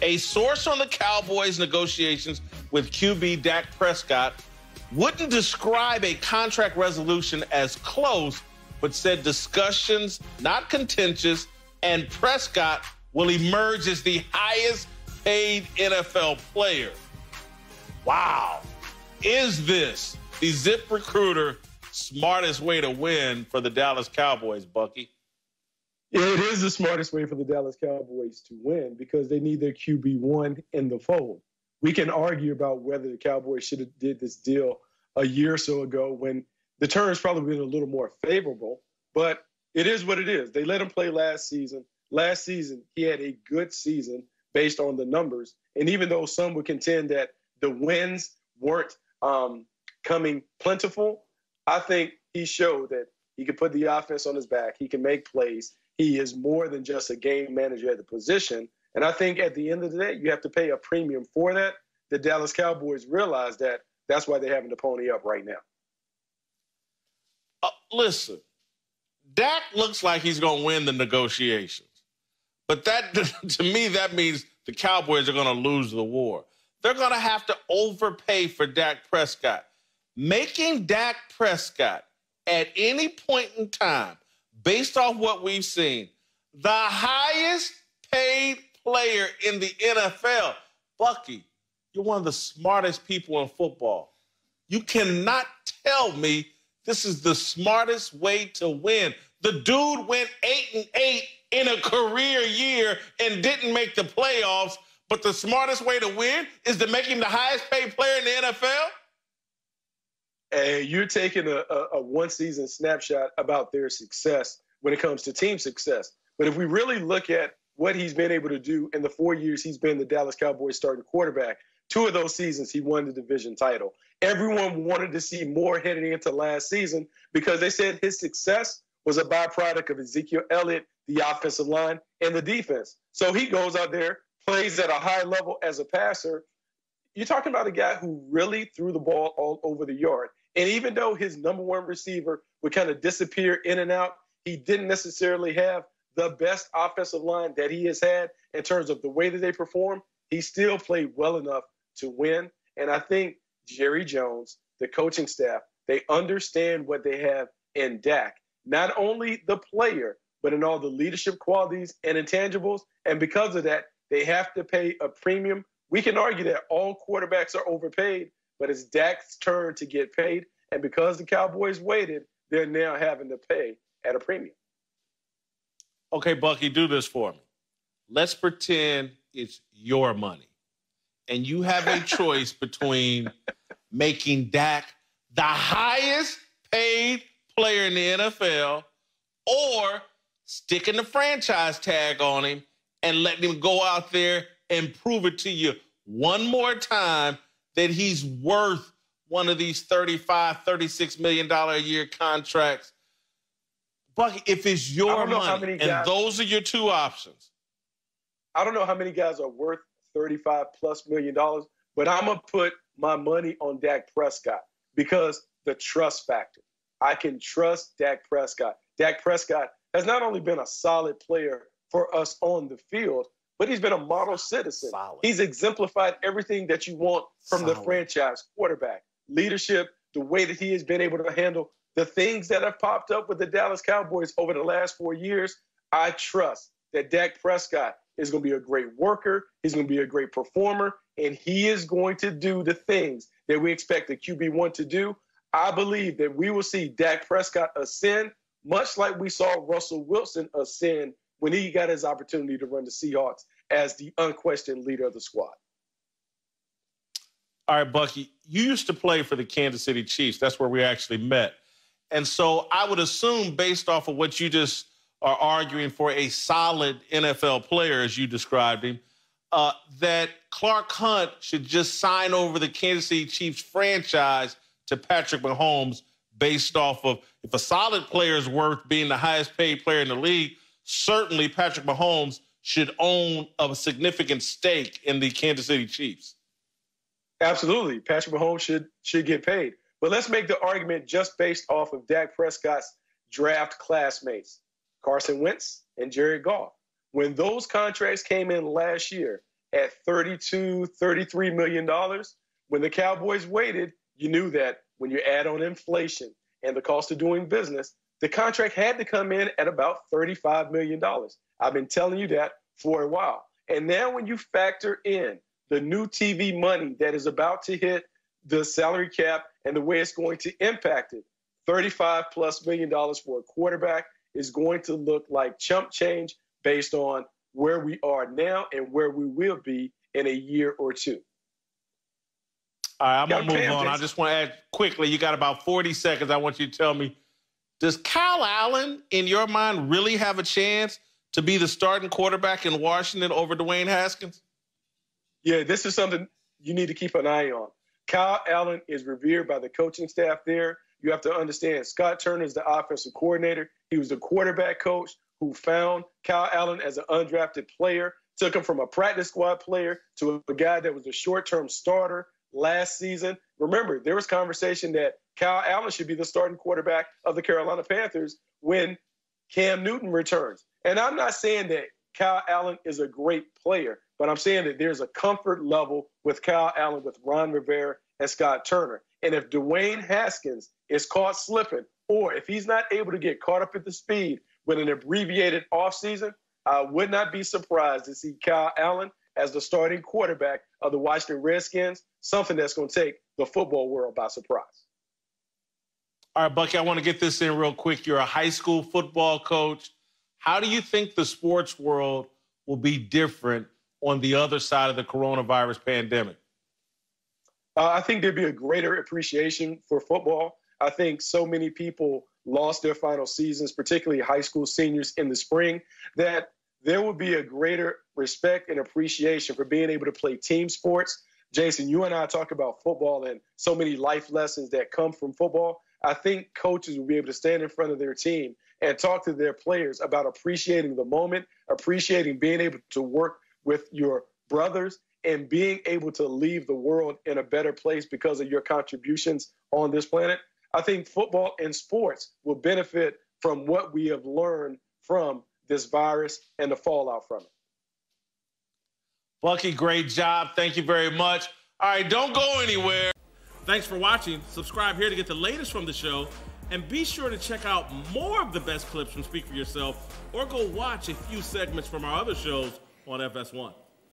A source on the Cowboys negotiations with QB Dak Prescott wouldn't describe a contract resolution as close, but said discussions not contentious, and Prescott will emerge as the highest paid NFL player. Wow. Is this the ZipRecruiter smartest way to win for the Dallas Cowboys, Bucky? Yeah, it is the smartest way for the Dallas Cowboys to win because they need their QB1 in the fold. We can argue about whether the Cowboys should have did this deal a year or so ago when the terms probably been a little more favorable, but it is what it is. They let him play last season. Last season, he had a good season based on the numbers. And even though some would contend that the wins weren't coming plentiful, I think he showed that he could put the offense on his back. He can make plays. He is more than just a game manager at the position. And I think at the end of the day, you have to pay a premium for that. The Dallas Cowboys realize that. That's why they're having to pony up right now. Listen, Dak looks like he's going to win the negotiations. But that, to me, that means the Cowboys are going to lose the war. They're going to have to overpay for Dak Prescott. Making Dak Prescott at any point in time, based off what we've seen, the highest paid player in the NFL. Bucky, you're one of the smartest people in football. You cannot tell me this is the smartest way to win. The dude went 8-8 in a career year and didn't make the playoffs, but the smartest way to win is to make him the highest paid player in the NFL? Hey, you're taking a one-season snapshot about their success when it comes to team success. But if we really look at what he's been able to do in the 4 years he's been the Dallas Cowboys starting quarterback, 2 of those seasons he won the division title. Everyone wanted to see more heading into last season because they said his success was a byproduct of Ezekiel Elliott, the offensive line, and the defense. So he goes out there, plays at a high level as a passer. You're talking about a guy who really threw the ball all over the yard. And even though his number one receiver would kind of disappear in and out, he didn't necessarily have the best offensive line that he has had in terms of the way that they perform. He still played well enough to win. And I think Jerry Jones, the coaching staff, they understand what they have in Dak. Not only the player, but in all the leadership qualities and intangibles. And because of that, they have to pay a premium. We can argue that all quarterbacks are overpaid, but it's Dak's turn to get paid. And because the Cowboys waited, they're now having to pay at a premium. Okay, Bucky, do this for me. Let's pretend it's your money. And you have a choice between making Dak the highest paid player in the NFL or sticking the franchise tag on him and letting him go out there and prove it to you one more time that he's worth one of these $35, $36 million a year contracts. Bucky, if it's your money, and those are your two options. I don't know how many guys are worth $35+ million, but I'm going to put my money on Dak Prescott because the trust factor. I can trust Dak Prescott. Dak Prescott has not only been a solid player for us on the field, but he's been a model citizen. Solid. He's exemplified everything that you want from the franchise quarterback. Leadership, the way that he has been able to handle the things that have popped up with the Dallas Cowboys over the last 4 years. I trust that Dak Prescott is going to be a great worker. He's going to be a great performer, and he is going to do the things that we expect the QB1 to do. I believe that we will see Dak Prescott ascend, much like we saw Russell Wilson ascend when he got his opportunity to run the Seahawks as the unquestioned leader of the squad. All right, Bucky, you used to play for the Kansas City Chiefs. That's where we actually met. And so I would assume, based off of what you just are arguing for a solid NFL player, as you described him, that Clark Hunt should just sign over the Kansas City Chiefs franchise to Patrick Mahomes based off of if a solid player is worth being the highest paid player in the league, certainly Patrick Mahomes should own a significant stake in the Kansas City Chiefs. Absolutely. Patrick Mahomes should get paid. But let's make the argument just based off of Dak Prescott's draft classmates, Carson Wentz and Jared Goff. When those contracts came in last year at $32, $33 million. When the Cowboys waited, you knew that when you add on inflation and the cost of doing business, the contract had to come in at about $35 million. I've been telling you that for a while. And now when you factor in the new TV money that is about to hit the salary cap and the way it's going to impact it, $35+ million for a quarterback is going to look like chump change based on where we are now and where we will be in a year or two. All right, I'm going to move on. I just want to add quickly, you got about 40 seconds. I want you to tell me, does Kyle Allen, in your mind, really have a chance to be the starting quarterback in Washington over Dwayne Haskins? Yeah, this is something you need to keep an eye on. Kyle Allen is revered by the coaching staff there. You have to understand, Scott Turner is the offensive coordinator. He was the quarterback coach who found Kyle Allen as an undrafted player, took him from a practice squad player to a guy that was a short-term starter last season. Remember, there was conversation that Kyle Allen should be the starting quarterback of the Carolina Panthers when Cam Newton returns. And I'm not saying that Kyle Allen is a great player, but I'm saying that there's a comfort level with Kyle Allen, with Ron Rivera and Scott Turner. And if Dwayne Haskins is caught slipping, or if he's not able to get caught up at the speed with an abbreviated offseason, I would not be surprised to see Kyle Allen as the starting quarterback of the Washington Redskins, something that's going to take the football world by surprise. All right, Bucky, I want to get this in real quick. You're a high school football coach. How do you think the sports world will be different on the other side of the coronavirus pandemic? I think there'd be a greater appreciation for football. I think so many people lost their final seasons, particularly high school seniors in the spring, that there will be a greater respect and appreciation for being able to play team sports. Jason, you and I talk about football and so many life lessons that come from football. I think coaches will be able to stand in front of their team and talk to their players about appreciating the moment, appreciating being able to work with your brothers, and being able to leave the world in a better place because of your contributions on this planet. I think football and sports will benefit from what we have learned from this virus and the fallout from it. Bucky, great job. Thank you very much. All right, don't go anywhere. Thanks for watching. Subscribe here to get the latest from the show. And be sure to check out more of the best clips from Speak For Yourself, or go watch a few segments from our other shows on FS1.